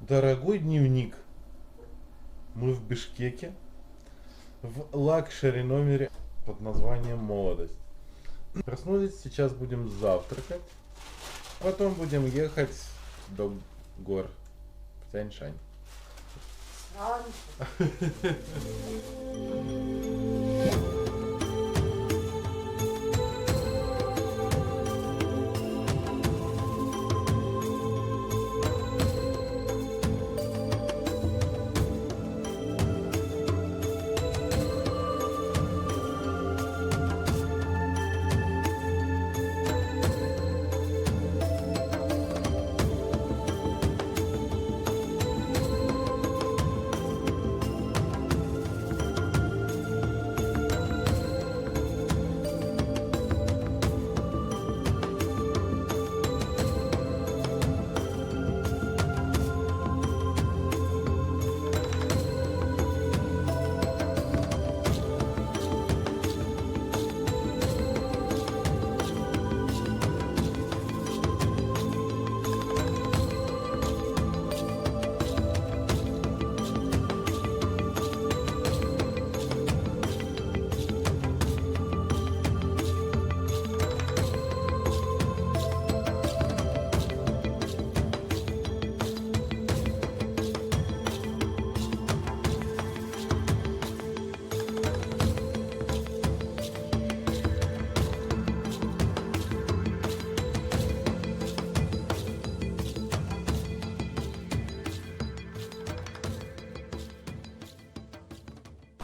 Дорогой дневник, мы в Бишкеке, в лакшери номере под названием «Молодость». Проснулись, сейчас будем завтракать, потом будем ехать до гор в Тяньшань.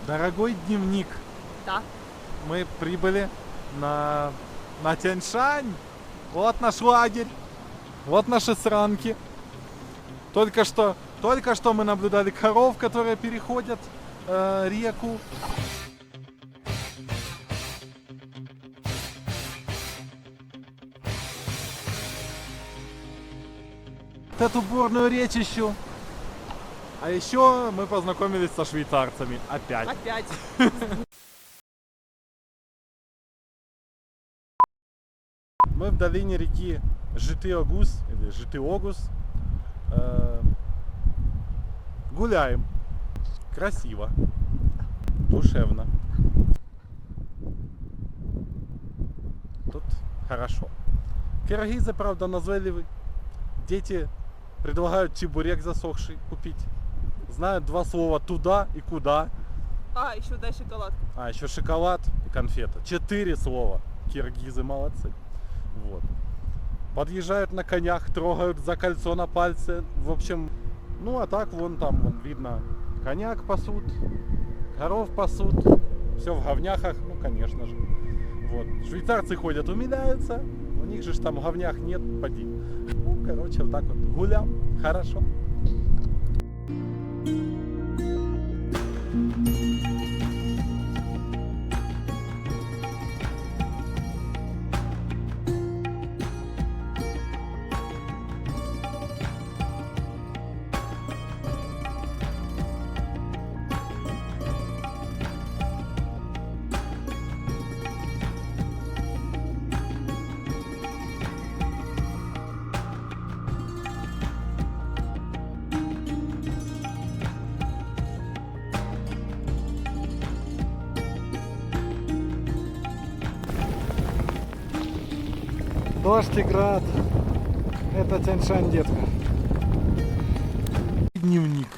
Дорогой дневник, Да. мы прибыли на Тяньшань. Вот наш лагерь, вот наши сранки. Только что мы наблюдали коров, которые переходят реку. Эту бурную речищу. А еще мы познакомились со швейцарцами. Опять. Опять. Мы в долине реки Житиогус или Житиогус гуляем. Красиво. Душевно. Тут хорошо. Киргизы, правда, назойливы. Дети предлагают чебурек засохший купить. Знают два слова «туда» и «куда». А, еще дай шоколад. А, еще шоколад и конфета. 4 слова. Киргизы молодцы. Вот. Подъезжают на конях, трогают за кольцо на пальце. В общем, ну а так вон там видно, коняк пасут, коров пасут. Все в говняхах, ну конечно же. Вот. Швейцарцы ходят, умиляются. У них же там в говнях нет, поди. Ну, короче, вот так вот гулям. Хорошо. Дождь и град. Это Тяньшань, детка. Дневник.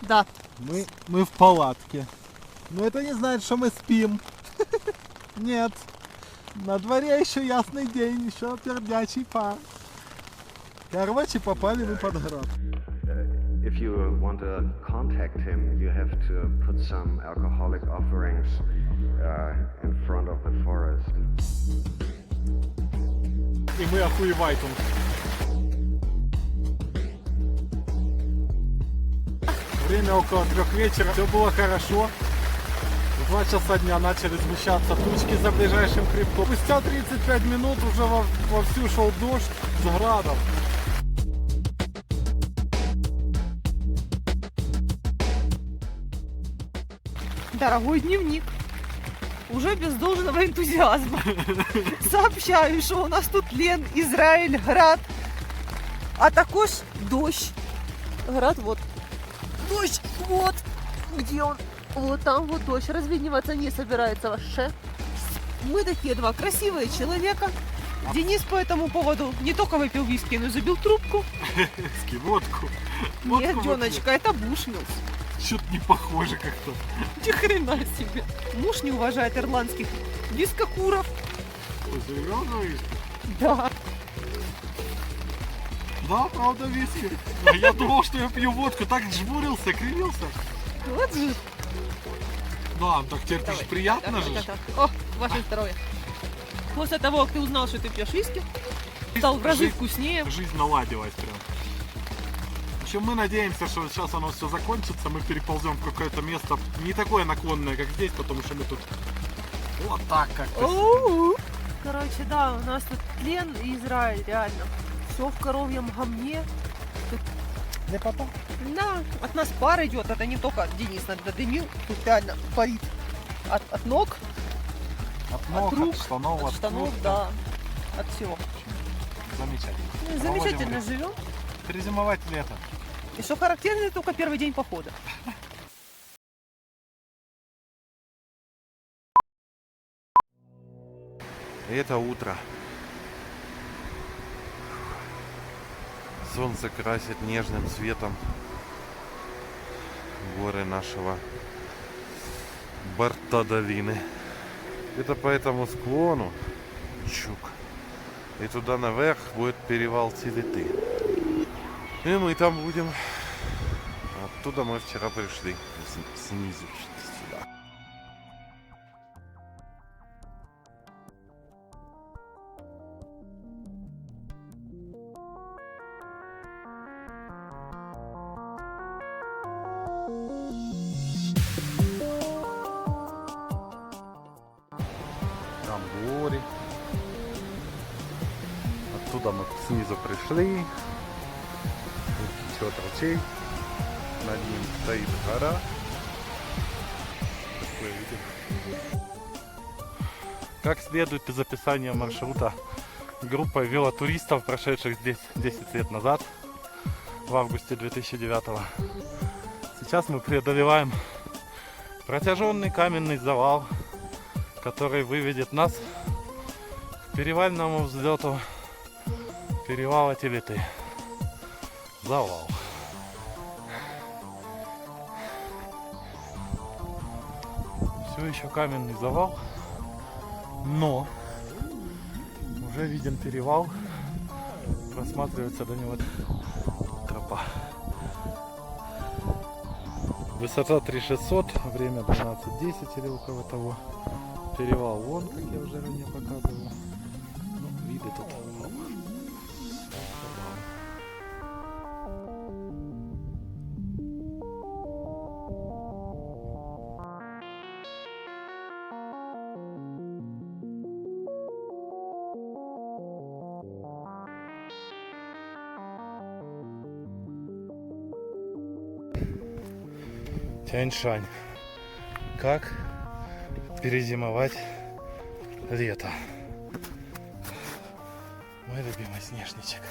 Да. Мы в палатке. Но это не значит, что мы спим. Нет. На дворе еще ясный день, еще пердячий пар. Короче, попали мы под град. If you want to contact him, you have to put some alcoholic offerings in front of the forest. И мы охуевайтом. Время около 3 вечера. Все было хорошо. В 2 часа дня начали сгущаться тучки за ближайшим хребтом. Спустя 35 минут уже вовсю шел дождь с градом. Дорогой дневник. Уже без должного энтузиазма. Сообщаю, що у нас тут Лен, Ізраїль, град, а також дощ. Град вот. Дождь, вот. Где он? Вот там вот дождь. Разведниваться не собирается вообще. Мы такие два красивые человека. Денис по этому поводу не только выпил виски, но и забил трубку. Водку. Нет, Дёночка, это Бушмилс. Что-то не похоже как-то. Ни хрена себе. Муж не уважает ирландских вискокуров. Серьезно виски? Да. Да, правда виски. Я думал, что я пью водку, так жмурился, кривился. Вот же. Да, так теперь Давай. же приятно же. Так. О, ваше здоровье. После того, как ты узнал, что ты пьешь виски, стал в разы Жизнь- вкуснее. Жизнь наладилась прям. В общем, мы надеемся, что сейчас оно все закончится, мы переползем в какое-то место не такое наклонное, как здесь, потому что мы тут вот так как-то. Оу. Короче, да, у нас тут тлен и Израиль, реально. Все в коровьем гамне. Не потом. Да, от нас пар идет, это не только Денис надымил, тут реально парит от ног, От ног, рук, от штанов, от штанов, куртки. да, от всего. Замечательно. Ну, Проводим замечательно время. живем. Перезимовать лето. И что характерно, это только первый день похода. Это утро. Солнце красит нежным цветом горы нашего борта долины. Это по этому склону чук. И туда наверх будет перевал Цветы. И мы там будем. Оттуда мы вчера пришли. Снизу сюда. Там горе. Оттуда мы снизу пришли. Течет ручей. Над ним стоит гора. Такое видим. Как следует из описания маршрута, группа велотуристов, прошедших здесь 10 лет назад, в августе 2009. Сейчас мы преодолеваем протяженный каменный завал, который выведет нас к перевальному взлету перевала Телеты. Завал. Все еще каменный завал, но уже виден перевал, просматривается до него тропа. Высота 3600, время 12:10 или около того. Перевал вон, как я уже ранее показывал. Ну, виды тут. Тяньшань. Как перезимовать лето? Мой любимый снежничек.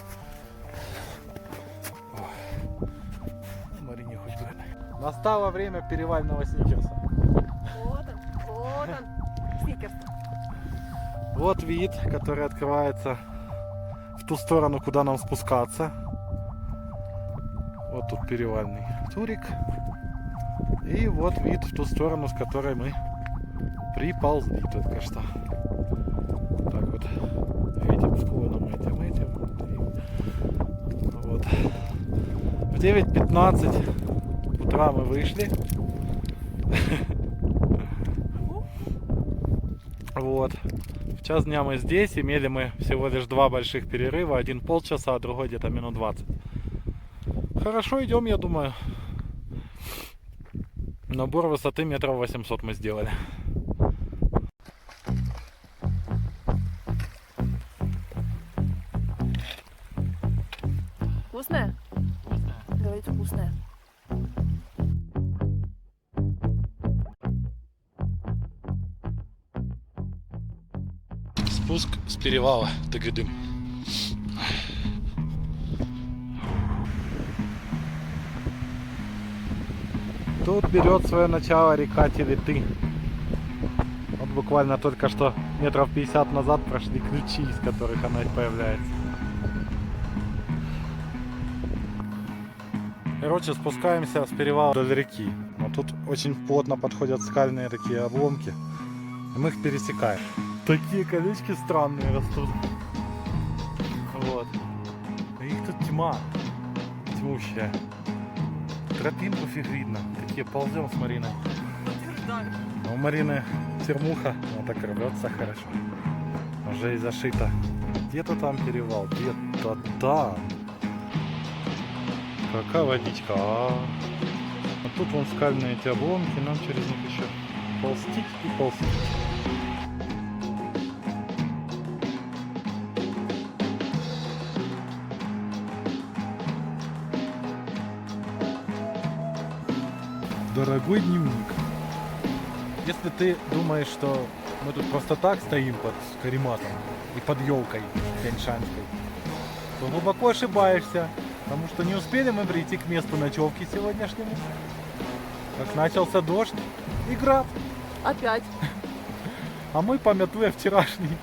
Ой. Марине хоть бы. Настало время перевального сникерса. Вот он, сникерс. Вот вид, который открывается в ту сторону, куда нам спускаться. Вот тут перевальный турик. И вот вид в ту сторону, с которой мы приползли только что. Так вот, видим склоном этим. Вот. В 9:15 утра мы вышли. Вот. В час дня мы здесь. Имели мы всего лишь 2 больших перерыва. Один полчаса, а другой где-то минут 20. Хорошо идем, я думаю. Набор высоты 800 мы сделали. Вкусная? Говорит, вкусная. Спуск с перевала Тыгыдым. Тут берет свое начало река Телеты. Вот буквально только что метров 50 назад прошли ключи, из которых она появляется. Короче, спускаемся с перевала до реки. Но тут очень плотно подходят скальные такие обломки. И мы их пересекаем. Такие колючки странные растут. Вот. И их тут тьма. Тьмущая. Тропинку фиг видно. Такие ползем с Мариной. А у Марины термуха. Она так рвется хорошо. Уже и зашита. Где-то там перевал. Где-то там. Какая водичка. А тут вон скальные эти обломки. Нам через них еще ползтить и ползтить. Дорогой дневник. Если ты думаешь, что мы тут просто так стоим под карематом и под елкой тяньшанской, то глубоко ошибаешься, потому что не успели мы прийти к месту ночевки сегодняшнему, как начался дождь и град. Опять. А мы, памятуя вчерашний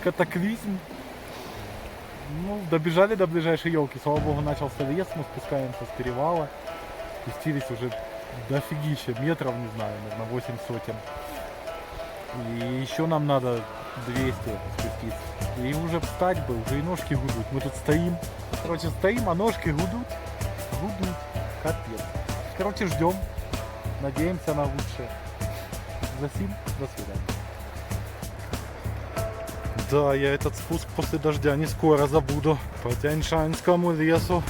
катаклизм, добежали до ближайшей елки. Слава богу, начался лес, мы спускаемся с перевала, спустились уже дофигища метров, не знаю, наверное, 8 сотен. И еще нам надо 200 спуститься. И уже встать бы, уже и ножки гудут. Мы тут стоим. Короче, стоим, а ножки гудут. Гудут. Капец. Короче, ждем. Надеемся на лучшее. Засим, до свидания. Да, я этот спуск после дождя не скоро забуду. По Тяньшанскому лесу.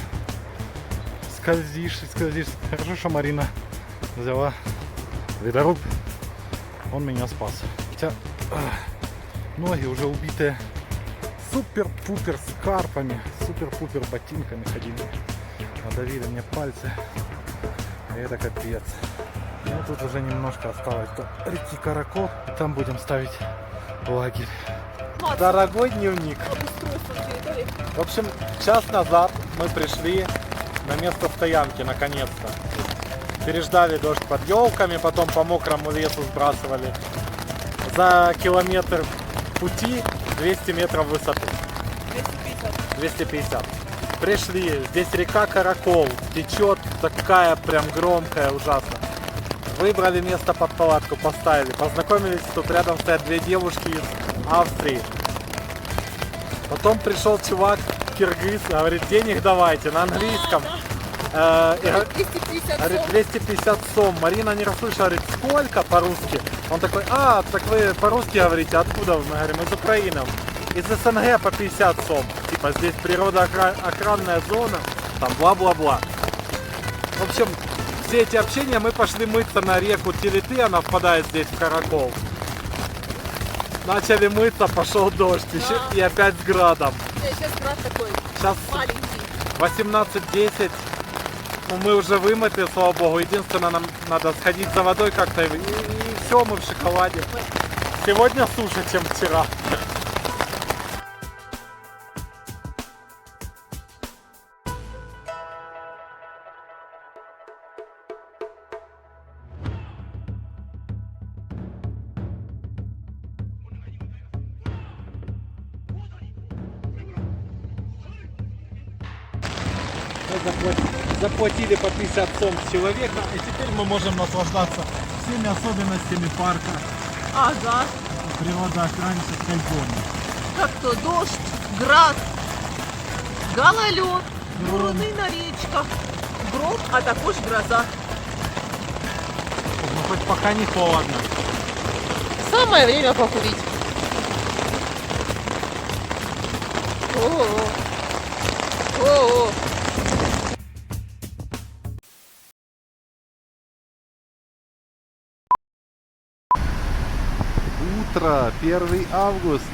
Скользишь и скользишь. Хорошо, что Марина взяла ледоруб. Он меня спас. Хотя ноги уже убитые супер-пупер скарпами, супер-пупер ботинками ходили. Надавили мне пальцы. И это капец. Ну тут уже немножко осталось до реки Каракол. И там будем ставить лагерь. Дорогой дневник. В общем, час назад мы пришли на место стоянки, наконец-то. Переждали дождь под елками, потом по мокрому лесу сбрасывали. За километр пути 200 метров высоты. 250. Пришли, здесь река Каракол, течет такая прям громкая, ужасно. Выбрали место под палатку, поставили. Познакомились, тут рядом стоят две девушки из Австрии. Потом пришел чувак, киргиз, говорит, денег давайте на английском. 250 сом. Марина не расслышала, говорит, сколько по-русски? Он такой, так вы по-русски говорите, откуда? Мы говорим, из Украины. Из СНГ по 50 сом. Типа здесь природоохранная зона, там бла-бла-бла. В общем, все эти общения мы пошли мыться на реку Телеты, она впадает здесь в Каракол. Начали мыться, пошел дождь, еще и опять с градом. Сейчас град такой Сейчас маленький. 18:10. Мы уже вымыты, слава богу. Единственное, нам надо сходить за водой как-то. И все, мы в шоколаде. Сегодня суше, чем вчера. Заплатили по 50 сом с человека, и теперь мы можем наслаждаться всеми особенностями парка Ага. природоохранительской зоны. Как то дождь, град, гололед, бурунина речка, гром, а також гроза. Ну хоть пока не холодно. Самое время покурить. О-о-о. О-о. Утро, 1 август.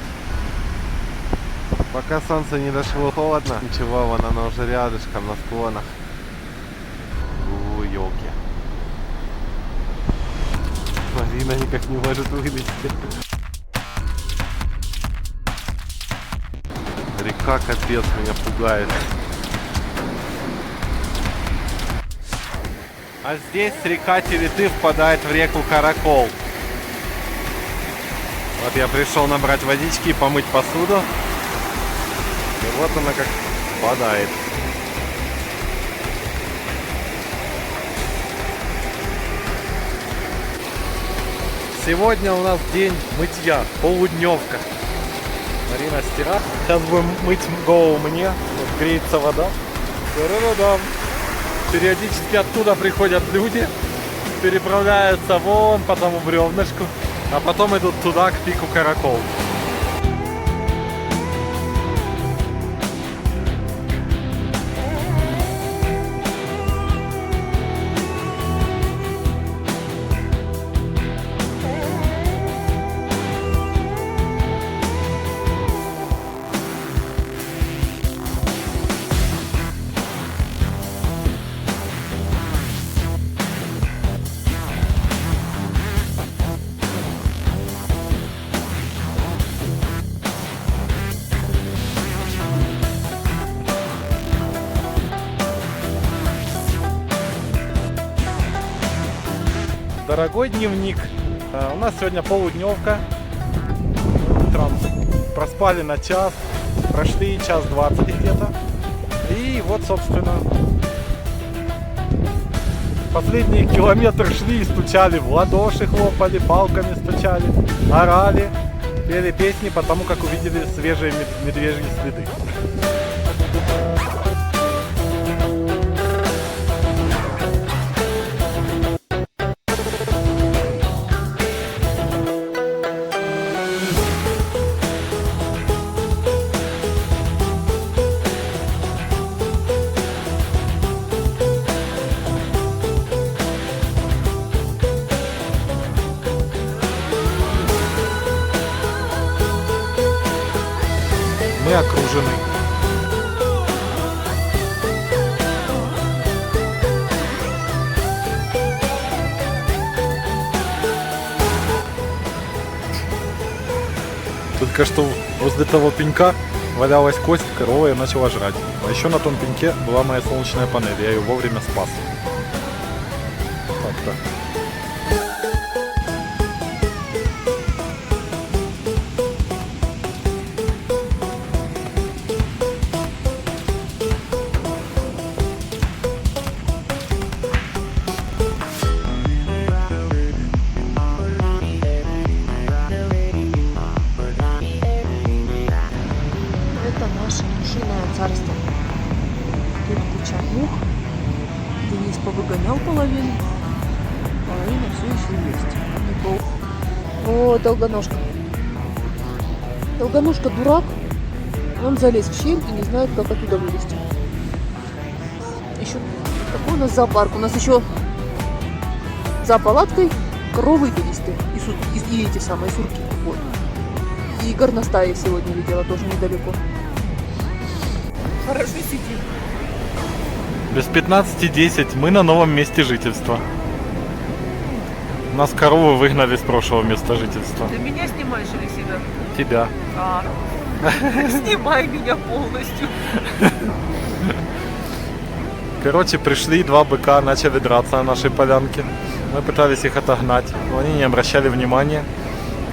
Пока солнце не дошло, холодно. Ничего, вон оно уже рядышком на склонах. Елки. Марина никак не может вылезти. Река капец меня пугает. А здесь река Телеты впадает в реку Каракол. Вот я пришел набрать водички и помыть посуду. И вот она как впадает. Сегодня у нас день мытья, полудневка. Марина стирает. Сейчас будем мыть голову мне. Вот греется вода. Та-ра-ра-дам. Периодически оттуда приходят люди, переправляются вон по тому бревнышку, а потом идут туда, к пику Каракол. Дорогой дневник, у нас сегодня полудневка. Утром проспали на час, прошли час 20 где-то. И вот, собственно, последние километры шли и стучали в ладоши, хлопали, палками стучали, орали, пели песни, потому как увидели свежие медвежьи следы. Мы окружены. Только что возле того пенька валялась кость, корова ее начала жрать. А еще на том пеньке была моя солнечная панель, я ее вовремя спас. Так-то. Это наше мышиное царство. Тут куча мух. Денис повыгонял половину. Половина все еще есть. Не пол. О, долгоножка. Долгоножка дурак. Он залез в щель и не знает, как оттуда вылезти. Еще какой у нас зоопарк? У нас еще за палаткой коровы и глисты. И эти самые сурки. Вот. И горностаи сегодня видела тоже недалеко. Хорошо сидим. Без 15:10 мы на новом месте жительства. Нас коровы выгнали с прошлого места жительства. Ты меня снимаешь или себя? Тебя. Снимай меня полностью. Короче, пришли два быка, начали драться на нашей полянке. Мы пытались их отогнать, но они не обращали внимания.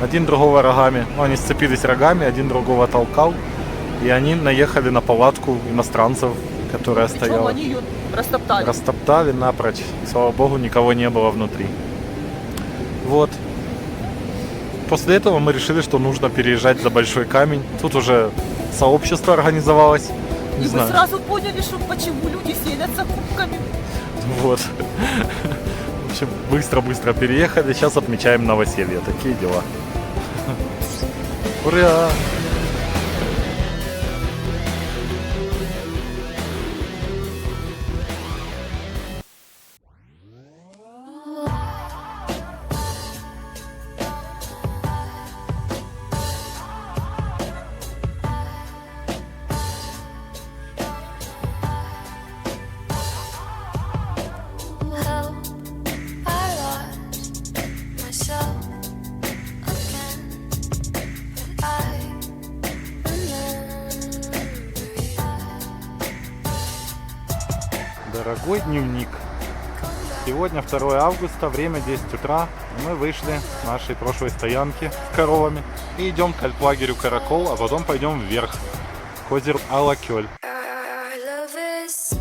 Один другого рогами, они сцепились рогами, один другого толкал. И они наехали на палатку иностранцев, которая Причем стояла. они ее растоптали. Растоптали напрочь. Слава богу, никого не было внутри. Вот. После этого мы решили, что нужно переезжать за Большой Камень. Тут уже сообщество организовалось. Не И знаю. мы сразу поняли, что почему люди селятся кубками. Вот. В общем, быстро-быстро переехали. Сейчас отмечаем новоселье. Такие дела. Ура! How I lost myself again, but I remember you. Дорогой дневник. Сегодня 2 августа, время 10 утра. Мы вышли с нашей прошлой стоянки с коровами и идем к альплагерю Каракол, а потом пойдем вверх к озеру Алакёль. Our love is 6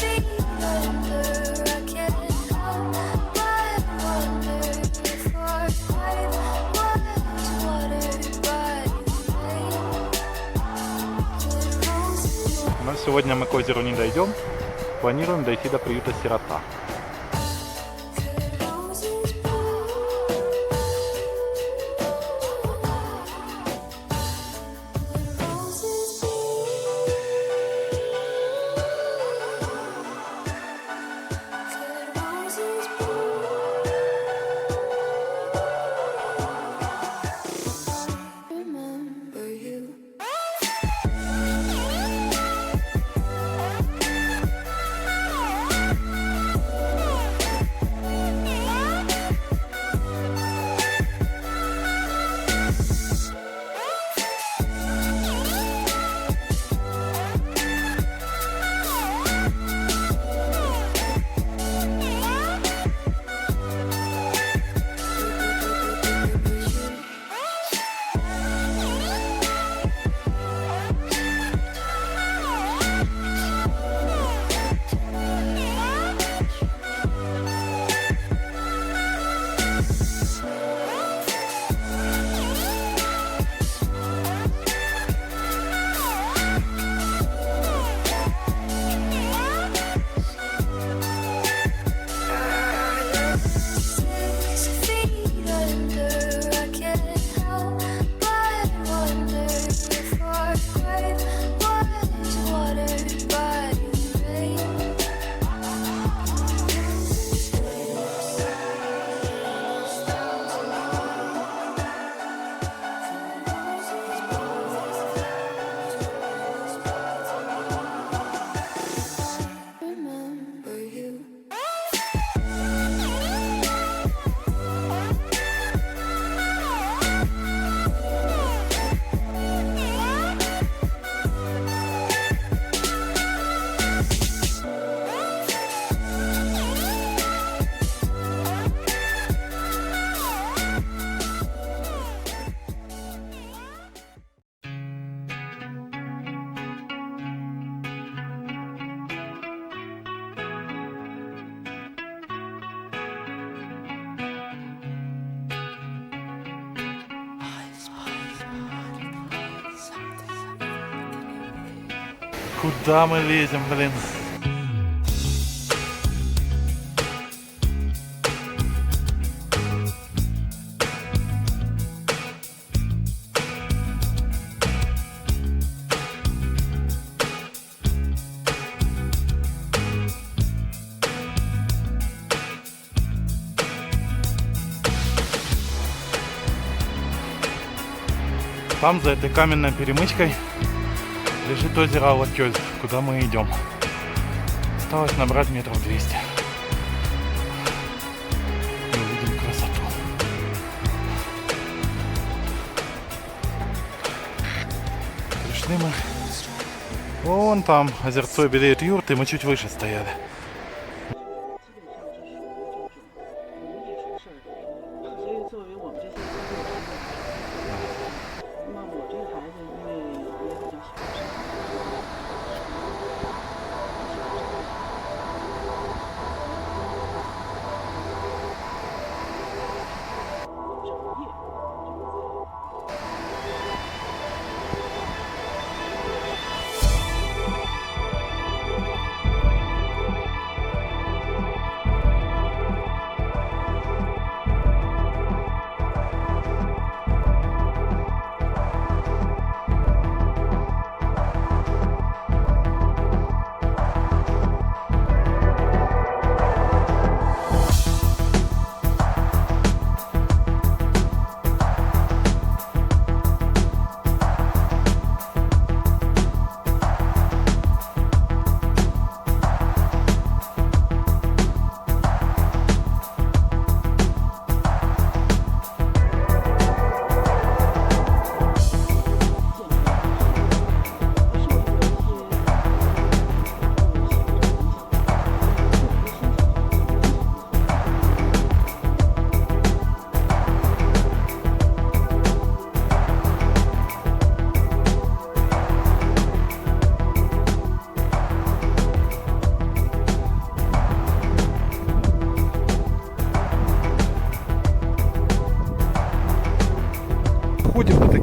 feet under. I can't help but wonder if our life was watered by rain. The roses Но сегодня мы к озеру не дойдем. Планируем дойти до приюта «Сирота». remember you. Remember you. Куда мы лезем, блин? Там, за этой каменной перемычкой, лежит озеро Алакёль, куда мы идем. Осталось набрать метров 200. Мы увидим красоту. Пришли мы. Вон там озерцо белеют юрты, мы чуть выше стояли.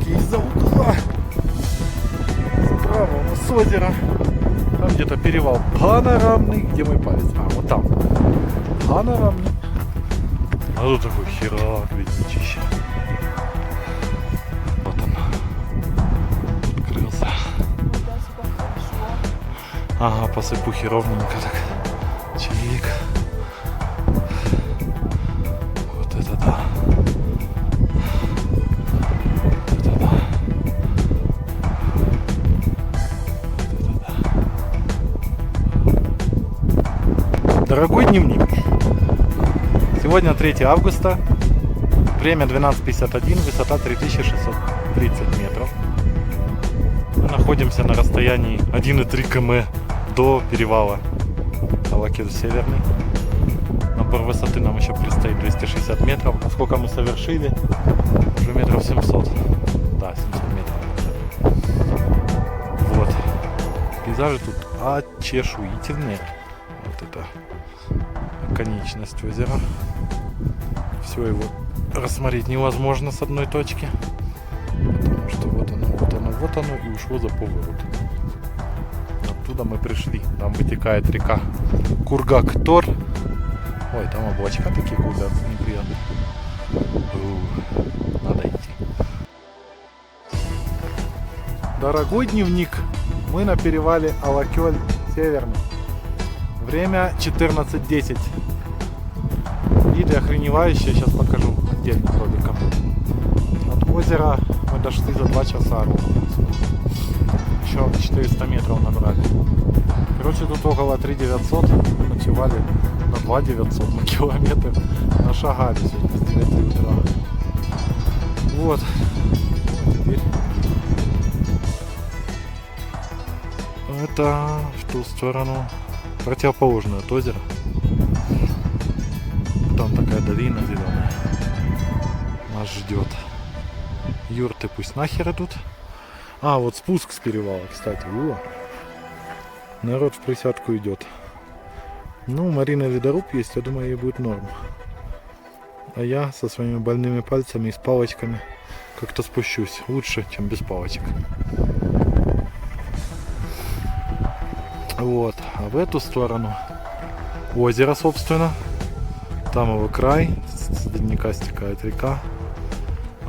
видите, из-за угла. Справа у нас озеро. Там где-то перевал панорамный. Где мой палец? А, вот там. Панорамный. А тут такой херак, видничище. Вот он. Открылся. Ага, по сыпухе ровненько так. Чик. Вот это да. Вот это да. Дорогой дневник. Сегодня 3 августа. Время 12:51, высота 3630 метров. Мы находимся на расстоянии 1,3 км до перевала Алакель Северный. Набор высоты нам еще предстоит 260 метров. А сколько мы совершили? Уже метров 700. Да, 700 метров. Вот. Пейзажи тут очешуительные. Вот это конечность озера. Все его рассмотреть невозможно с одной точки. Потому что вот оно, вот оно, вот оно и ушло за поворот. Оттуда мы пришли. Там вытекает река Кургак-Тор. Ой, там облачка такие куда неприятные. Надо идти. Дорогой дневник, мы на перевале Алакель Северный. Время 14:10. Вид охреневающий, сейчас покажу отдельным роликом. От озера мы дошли за 2 часа ровно. Еще 400 метров набрали. Короче, тут около 3900. Ночевали на 2900 на километр. Нашагали сегодня с 9 утра. Вот. Теперь это в ту сторону, противоположную от озера. Там такая долина зеленая нас ждет. Юрты пусть нахер идут. А, вот спуск с перевала, кстати. О, народ в присядку идет. Ну, Марина ледоруб есть, я думаю, ей будет норм. А я со своими больными пальцами и с палочками как-то спущусь. Лучше, чем без палочек. Вот. А в эту сторону озеро, собственно. Там его край. С ледника стекает река.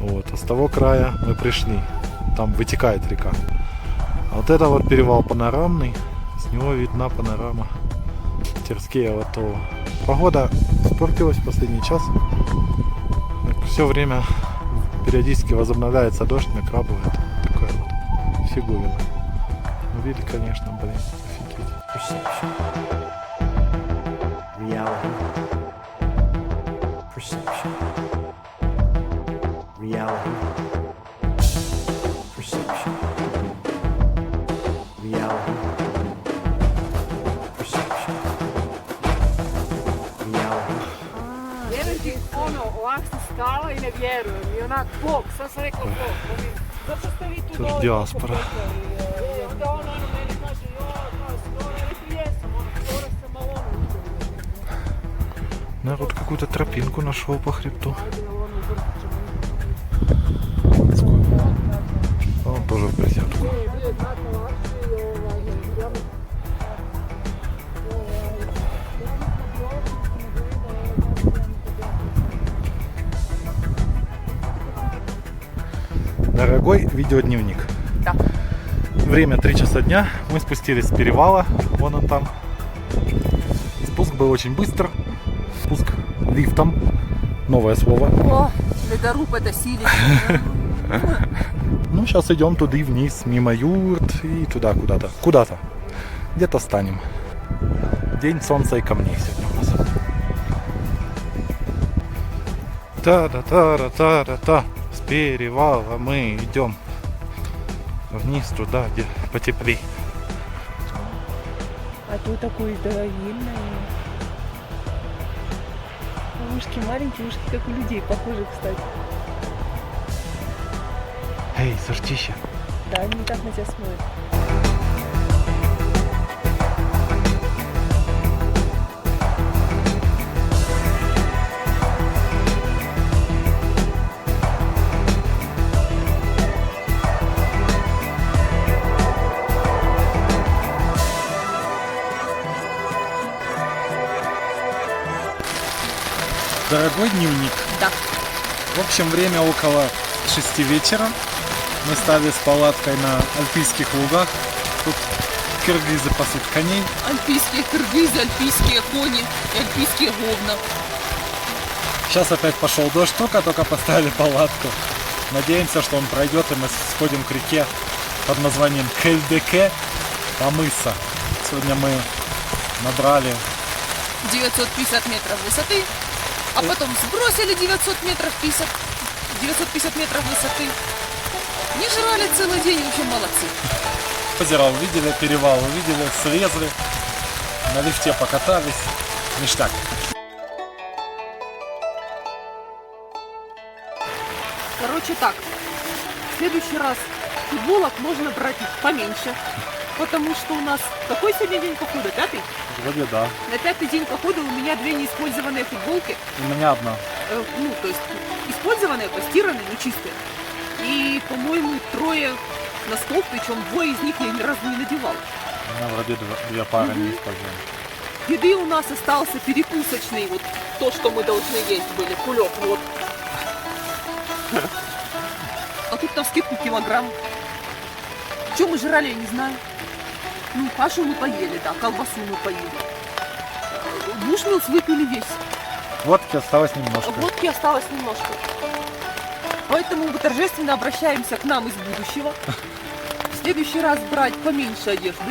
Вот. А с того края мы пришли. Там вытекает река. А вот это вот перевал панорамный. С него видна панорама Терскея-Латова. Погода испортилась в последний час. Все время периодически возобновляется дождь, накрапывает. Такая вот фиговина. Вид, конечно, блин, офигеть. Perception. Reality. Perception. Reality. Perception. Reality. Perception. Reality. Vjerujem ono, ovak se stala i ne vjerujem. I onak, Bog, sad sam rekao Bog. Zato ste vi tu To je dole dijaspora. I onda ono meni kaže, skoro, ja rekao jesam, skoro sam, ali Народ какую-то тропинку нашел по хребту. А он тоже в присядку. Дорогой видеодневник. Да. Время 3 часа дня. Мы спустились с перевала. Вон он там. Спуск был очень быстр. Спуск лифтом. Новое слово. О, ледоруб это силища. Ну, сейчас идем туда вниз, мимо юрт и туда куда-то. Куда-то. Где-то станем. День солнца и камней сегодня у нас. Та-да-та-да-та-да-та. С перевала мы идем вниз туда, где потеплей. А тут такой довольный. Ушки маленькие, ушки как у людей, похожи, кстати. Эй, сортища. Да, они так на тебя смотрят. Дорогой дневник. Да. В общем, время около 6 вечера. Мы стали с палаткой на альпийских лугах. Тут киргизы пасут коней. Альпийские кыргызы, альпийские кони и альпийские говна. Сейчас опять пошел дождь, только поставили палатку. Надеемся, что он пройдет, и мы сходим к реке под названием Хельдеке Амыса. Сегодня мы набрали 950 метров высоты, а потом сбросили 950 метров высоты. Не жрали целый день, в общем, молодцы. озеро, увидели перевал, увидели, слезли, на лифте покатались. Ништяк. Короче так, в следующий раз футболок можно брать поменьше, потому что у нас какой сегодня день похода? 5-й? Вроде да. На 5-й день похода у меня 2 неиспользованные футболки. У меня одна. Ну, то есть использованные, постиранные, но чистые. И, по-моему, 3 носков, причем 2 из них я ни разу не надевала. У меня вроде 2 пары не использованы. Еды у нас остался перекусочный, вот то, что мы должны есть были, кулек, вот. А тут на скидку килограмм. Что мы жрали, я не знаю. Ну, кашу мы поели, да, колбасу мы поели. Бушмилс выпили весь. Водки осталось немножко. Водки осталось немножко. Поэтому мы торжественно обращаемся к нам из будущего. В следующий раз брать поменьше одежды,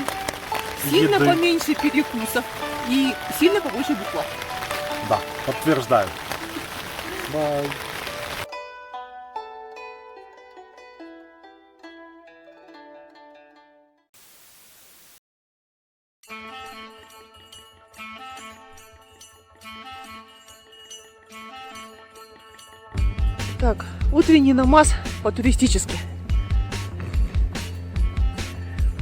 сильно Еды. поменьше перекусов и сильно побольше бухла. Да, подтверждаю. Бай. Так, утренний намаз по-туристически.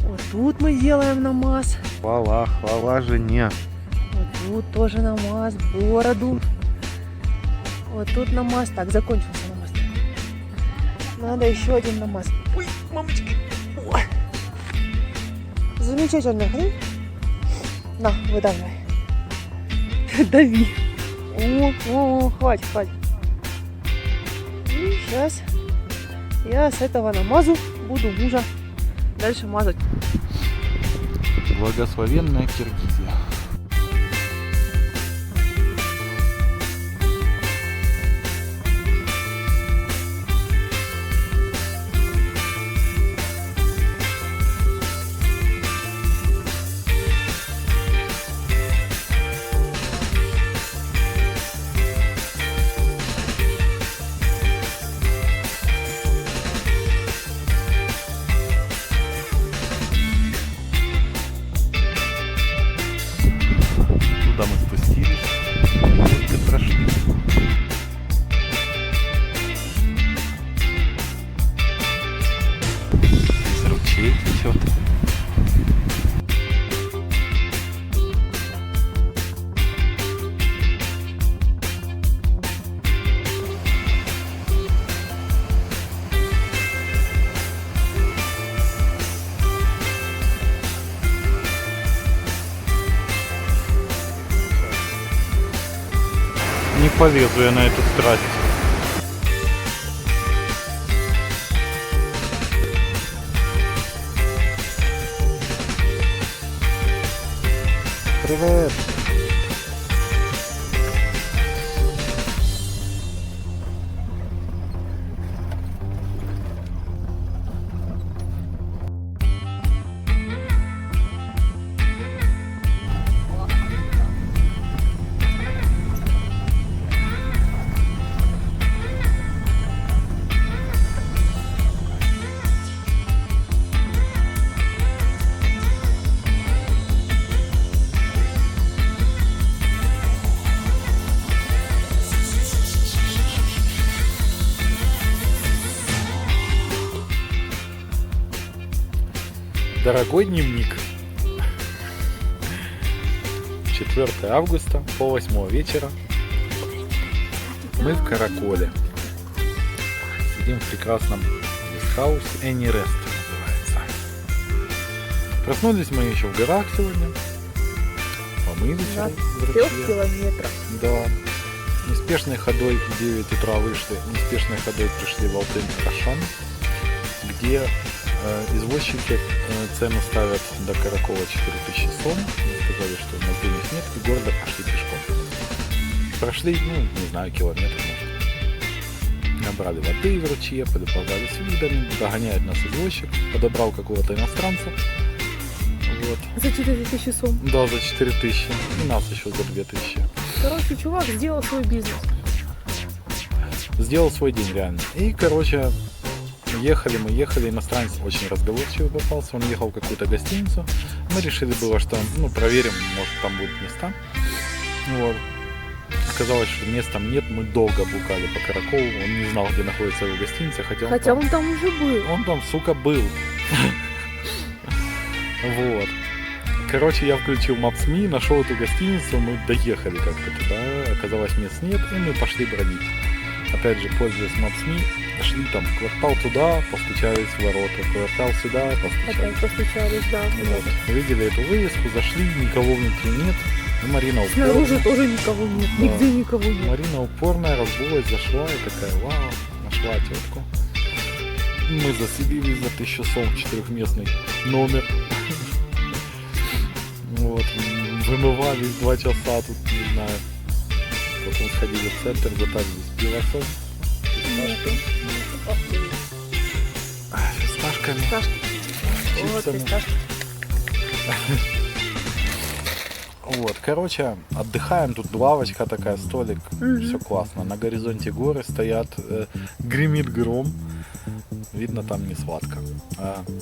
Вот тут мы делаем намаз. Хвала жене. Вот тут тоже намаз, бороду. Вот тут намаз. Так, закончился намаз. Надо еще один намаз. Ой, мамочки. Ой. Замечательно. На, выдавливай. Дави. О, хватит. И сейчас я с этого намазу буду мужа дальше мазать. Благословенная Киргизия. Туда мы спустились. Вот и прошли. Здесь ручей течет. Не полезу я на эту страсть. Привет. Дорогой дневник. 4 августа, пол 8 вечера. Мы в Караколе. Сидим в прекрасном гестхаусе. Any Rest называется. Проснулись мы еще в горах сегодня. Помылись. 3 километров. Да. Неспешной ходой в 9 утра вышли, неспешной ходой пришли в Алтын-Ашан, где извозчики цену ставят до Каракола 4000 сом. Сказали, что на денег нет, и города пошли пешком. Прошли, не знаю, километр, может. Набрали воды в ручье, полюбовались видами, догоняет нас извозчик, подобрал какого-то иностранца. Вот. За 4000 сом. Да, за 4000. И нас еще за 2000. Короче, чувак сделал свой бизнес. Сделал свой день, реально. И, короче, мы ехали, иностранец очень разговорчивый попался, он ехал в какую-то гостиницу. Мы решили было, что, проверим, может там будут места. Вот. Оказалось, что мест там нет, мы долго букали по Караколу, он не знал, где находится его гостиница, хотя он там уже был. Он там, сука, был. Вот. Короче, я включил Maps.me, нашел эту гостиницу, мы доехали как-то туда, оказалось мест нет, и мы пошли бродить. Опять же, пользуясь Maps.me, шли там в квартал туда, постучались в ворота, в квартал сюда, постучались. Опять постучались, да. Вот. Увидели эту вывеску, зашли, никого внутри нет. И Марина Снаружи тоже никого нет, Да. нигде никого нет. Марина упорная, разбулась, зашла и такая, вау, нашла тетку. Мы заселились за 1000 сом в 4-местный номер. Вот, вымывались 2 часа тут, не знаю. Потом сходили в центр, затарились пивосом. Фисташками. Вот, чипсами. фисташки. Вот, короче, отдыхаем, тут лавочка такая, столик, все классно. На горизонте горы стоят, гремит гром, видно там не сладко.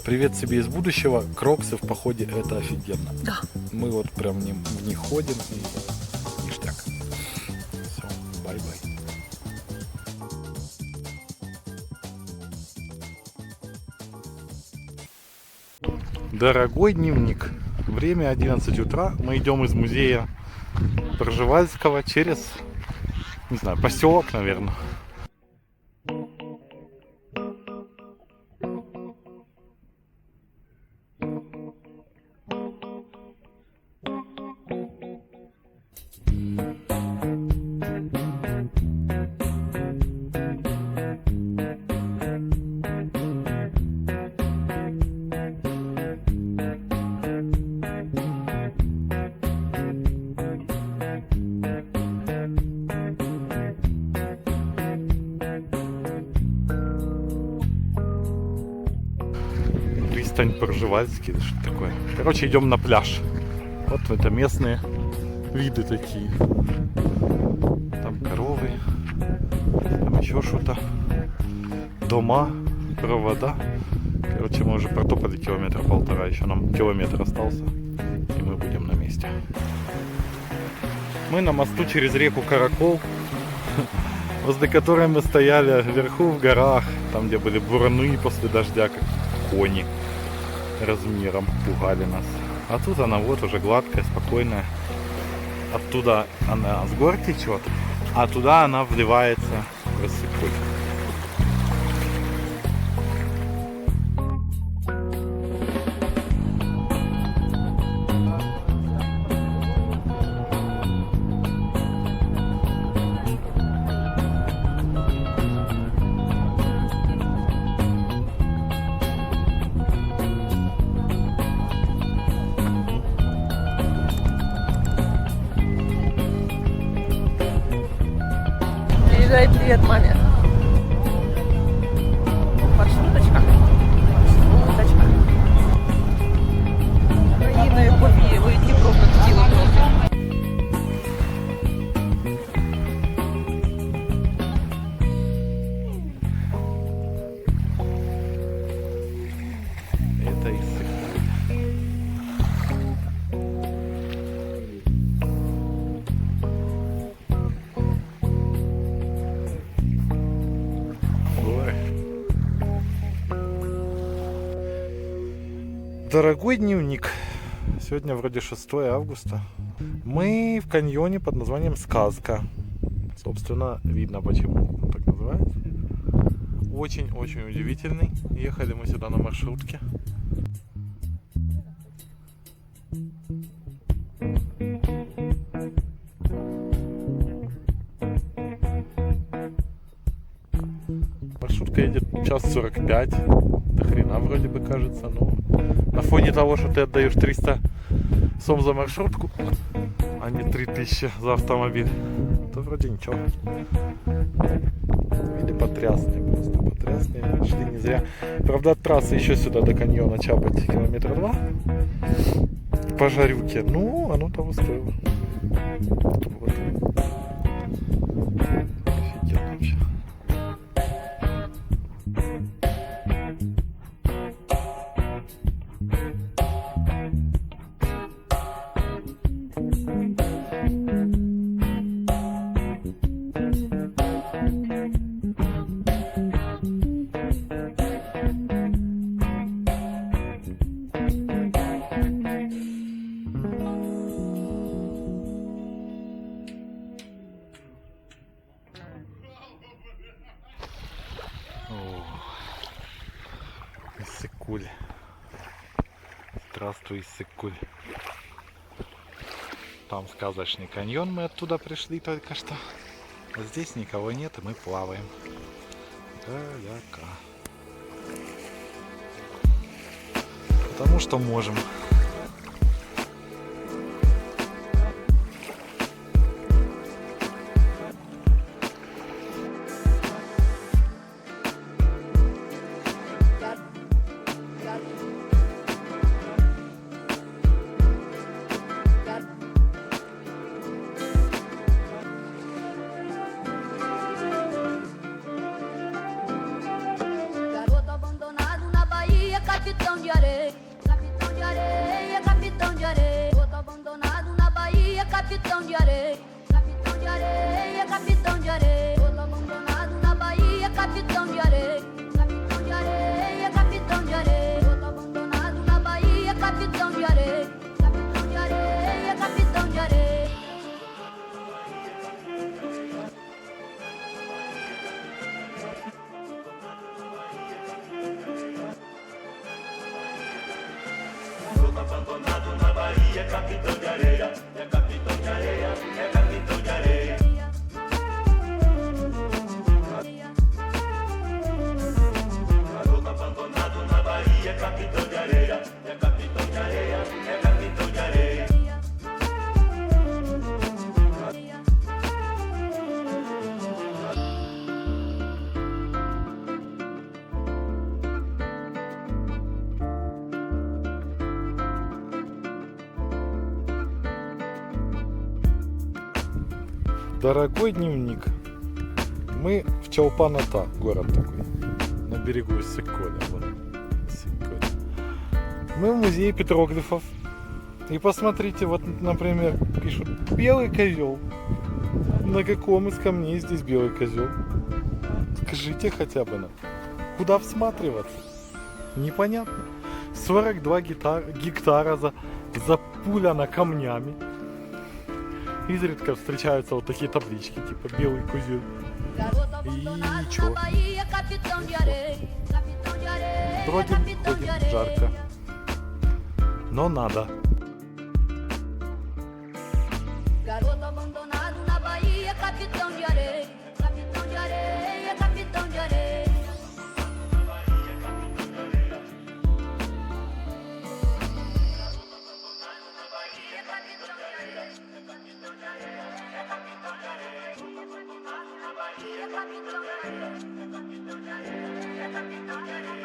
Привет себе из будущего, кроксы в походе это офигенно. Да. Мы вот прям в них ходим и ништяк. Все, бай-бай. Дорогой дневник. Время 11 утра. Мы идем из музея Пржевальского через, не знаю, поселок, наверное. Пристань Пржевальский, или что такое. Короче, идем на пляж. Вот это местные виды такие. Там коровы, там еще что-то. Дома, провода. Короче, мы уже протопали 1,5 километра, еще нам километр остался. И мы будем на месте. Мы на мосту через реку Каракол, возле которой мы стояли вверху в горах, там где были бураны после дождя, как кони размером пугали нас. А тут она вот уже гладкая, спокойная. Оттуда она с гор течет, а туда она вливается рассыпой. Передай привет маме. Маршруточка. Маршруточка. Країною повіяли, Дніпро хотіли трохи. Это Иссык-Куль. Горы. Дорогой дневник. Сегодня вроде 6 августа. Мы в каньоне под названием Сказка. Собственно, видно, почему он так называется. Очень-очень удивительный. Ехали мы сюда на маршрутке. маршрутка едет час 45. До хрена вроде бы кажется, но на фоне того, что ты отдаешь 300 сом за маршрутку, а не 3000 за автомобиль, то вроде ничего. Или потрясные, просто потрясные. Шли не зря. Правда, от трассы еще сюда до каньона чапать километра 2 по жарюке. Ну, оно того стоило. Вот. Офигенно вообще. Иссык-Куль. Здравствуй, Иссык-Куль. Там сказочный каньон, мы оттуда пришли только что. А здесь никого нет, и мы плаваем. Каяка. Потому что можем. Garoto abandonado na Bahia, capitão de areia, capitão de areia, capitão de areia. Garoto abandonado na Bahia, capitão de areia, capitão de areia, capitão de areia. Garoto abandonado na Bahia, capitão de areia, capitão de areia, capitão de areia. Garoto abandonado na Bahia, capitão de areia, capitão de areia, capitão de areia. Дорогой дневник, мы в Чолпан-Ата, город такой, на берегу Иссык-Куля. Вот, Иссык-Куль. Мы в музее петроглифов. И посмотрите, вот, например, пишут белый козел. На каком из камней здесь белый козел? Скажите хотя бы нам, куда всматриваться? Непонятно. 42 гектара запуляно камнями. Изредка встречаются вот такие таблички, типа белый козел. И ничего. Бродим, жарко. Но надо. Garoto abandonado na Bahia, capitão de areia, capitão de areia, capitão de areia. Na Bahia, capitão de areia. Na Bahia, capitão de areia. Abandonado na Bahia, capitão de areia. Na Bahia, capitão de areia.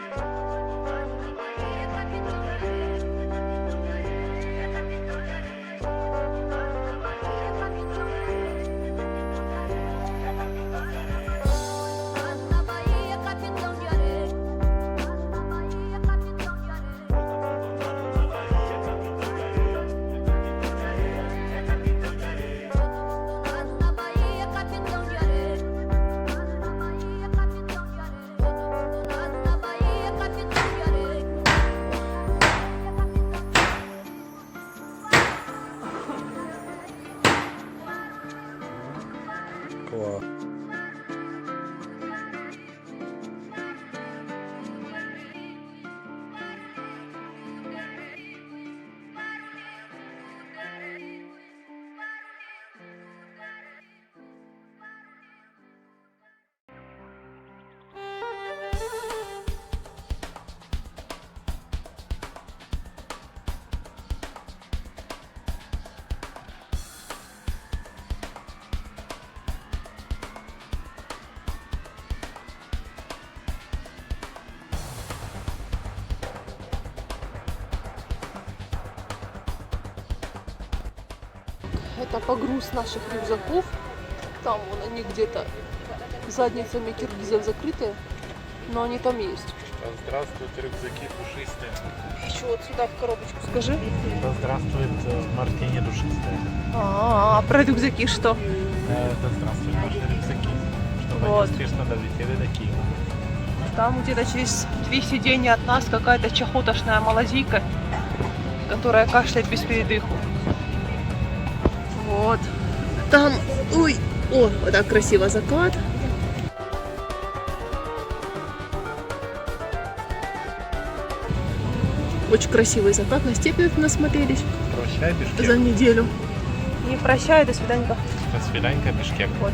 Abandonado na Bahia, capitão de areia. Класс. Это погруз наших рюкзаков. Там вон они где-то задницами киргизов закрытые, но они там есть. Здравствуют рюкзаки пушистые. Еще вот сюда в коробочку скажи. Да здравствует мартини душистые. А про рюкзаки что? Да здравствуют ваши рюкзаки. Чтобы Вот. они успешно долетели до Киева. Там где-то через 2 сиденья от нас какая-то чахотошная молодейка, которая кашляет без передыху. Вот. Там, ой, о, вот так красиво закат. Очень красивый закат, на степи насмотрелись Прощай, Бишкек. за неделю. Не прощай, до свидания. До свиданька, Бишкек. Вот.